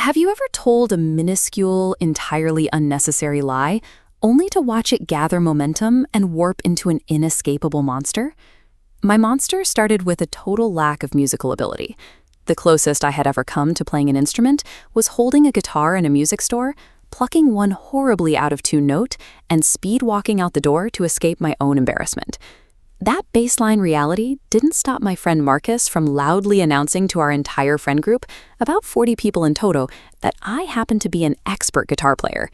Have you ever told a minuscule, entirely unnecessary lie, only to watch it gather momentum and warp into an inescapable monster? My monster started with a total lack of musical ability. The closest I had ever come to playing an instrument was holding a guitar in a music store, plucking one horribly out-of-tune note, and speed-walking out the door to escape my own embarrassment. That baseline reality didn't stop my friend Marcus from loudly announcing to our entire friend group, about 40 people in total, that I happen to be an expert guitar player.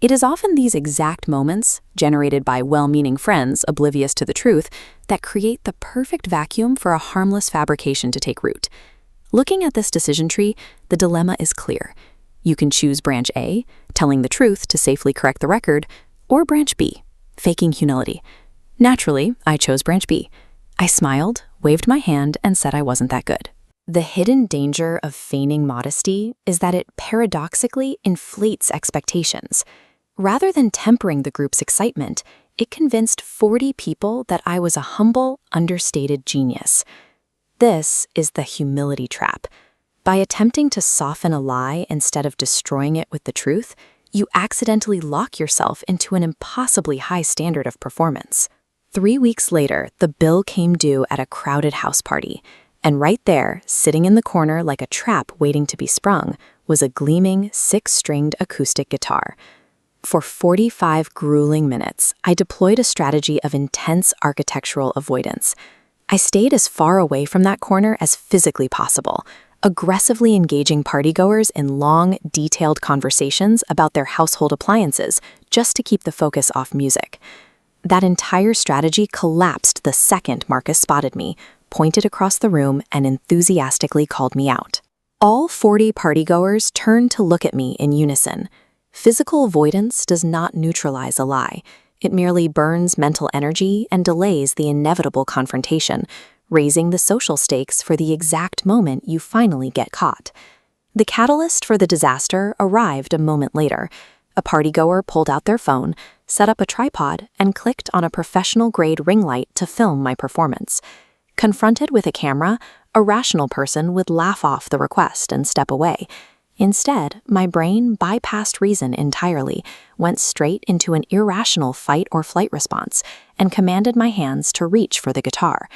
It is often these exact moments, generated by well-meaning friends oblivious to the truth, that create the perfect vacuum for a harmless fabrication to take root. Looking at this decision tree, the dilemma is clear. You can choose branch A, telling the truth to safely correct the record, or branch B, faking humility. Naturally, I chose branch B. I smiled, waved my hand, and said I wasn't that good. The hidden danger of feigning modesty is that it paradoxically inflates expectations. Rather than tempering the group's excitement, it convinced 40 people that I was a humble, understated genius. This is the humility trap. By attempting to soften a lie instead of destroying it with the truth, you accidentally lock yourself into an impossibly high standard of performance. 3 weeks later, the bill came due at a crowded house party, and right there, sitting in the corner like a trap waiting to be sprung, was a gleaming, 6-stringed acoustic guitar. For 45 grueling minutes, I deployed a strategy of intense architectural avoidance. I stayed as far away from that corner as physically possible, aggressively engaging partygoers in long, detailed conversations about their household appliances just to keep the focus off music. That entire strategy collapsed the second Marcus spotted me, pointed across the room, and enthusiastically called me out. All 40 partygoers turned to look at me in unison. Physical avoidance does not neutralize a lie. It merely burns mental energy and delays the inevitable confrontation, raising the social stakes for the exact moment you finally get caught. The catalyst for the disaster arrived a moment later. A partygoer pulled out their phone, set up a tripod, and clicked on a professional-grade ring light to film my performance. Confronted with a camera, a rational person would laugh off the request and step away. Instead, my brain bypassed reason entirely, went straight into an irrational fight-or-flight response, and commanded my hands to reach for the guitar.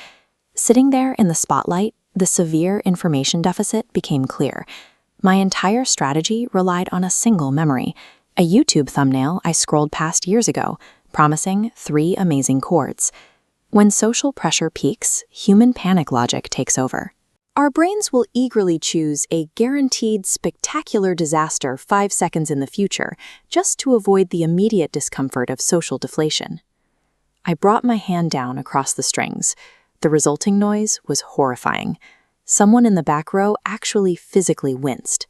Sitting there in the spotlight, the severe information deficit became clear. My entire strategy relied on a single memory, a YouTube thumbnail I scrolled past years ago, promising 3 amazing chords. When social pressure peaks, human panic logic takes over. Our brains will eagerly choose a guaranteed spectacular disaster 5 seconds in the future just to avoid the immediate discomfort of social deflation. I brought my hand down across the strings. The resulting noise was horrifying. Someone in the back row actually physically winced.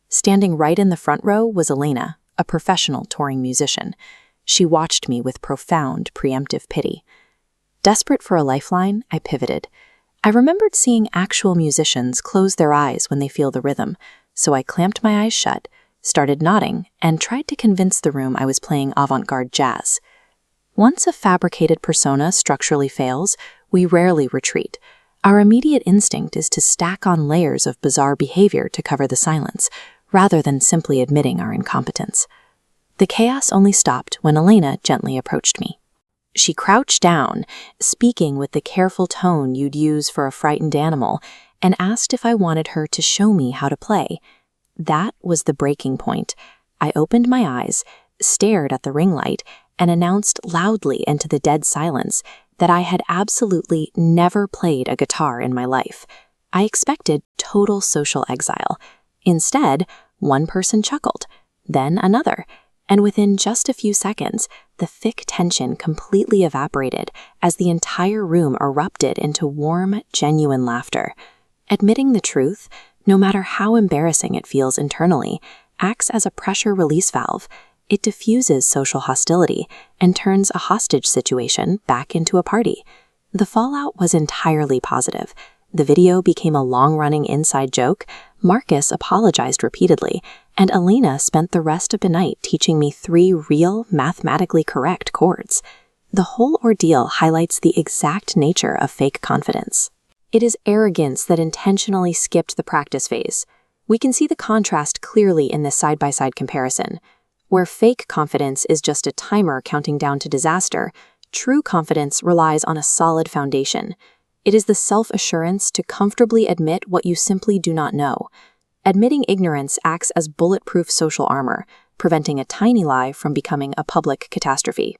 Standing right in the front row was Elena, a professional touring musician. She watched me with profound, preemptive pity. Desperate for a lifeline, I pivoted. I remembered seeing actual musicians close their eyes when they feel the rhythm, so I clamped my eyes shut, started nodding, and tried to convince the room I was playing avant-garde jazz. Once a fabricated persona structurally fails, we rarely retreat. Our immediate instinct is to stack on layers of bizarre behavior to cover the silence, rather than simply admitting our incompetence. The chaos only stopped when Elena gently approached me. She crouched down, speaking with the careful tone you'd use for a frightened animal, and asked if I wanted her to show me how to play. That was the breaking point. I opened my eyes, stared at the ring light, and announced loudly into the dead silence that I had absolutely never played a guitar in my life. I expected total social exile. Instead, one person chuckled, then another, and within just a few seconds, the thick tension completely evaporated as the entire room erupted into warm, genuine laughter. Admitting the truth, no matter how embarrassing it feels internally, acts as a pressure release valve. It diffuses social hostility and turns a hostage situation back into a party. The fallout was entirely positive. The video became a long-running inside joke, Marcus apologized repeatedly, and Elena spent the rest of the night teaching me 3 real, mathematically correct chords. The whole ordeal highlights the exact nature of fake confidence. It is arrogance that intentionally skipped the practice phase. We can see the contrast clearly in this side-by-side comparison. Where fake confidence is just a timer counting down to disaster, true confidence relies on a solid foundation. It is the self-assurance to comfortably admit what you simply do not know. Admitting ignorance acts as bulletproof social armor, preventing a tiny lie from becoming a public catastrophe.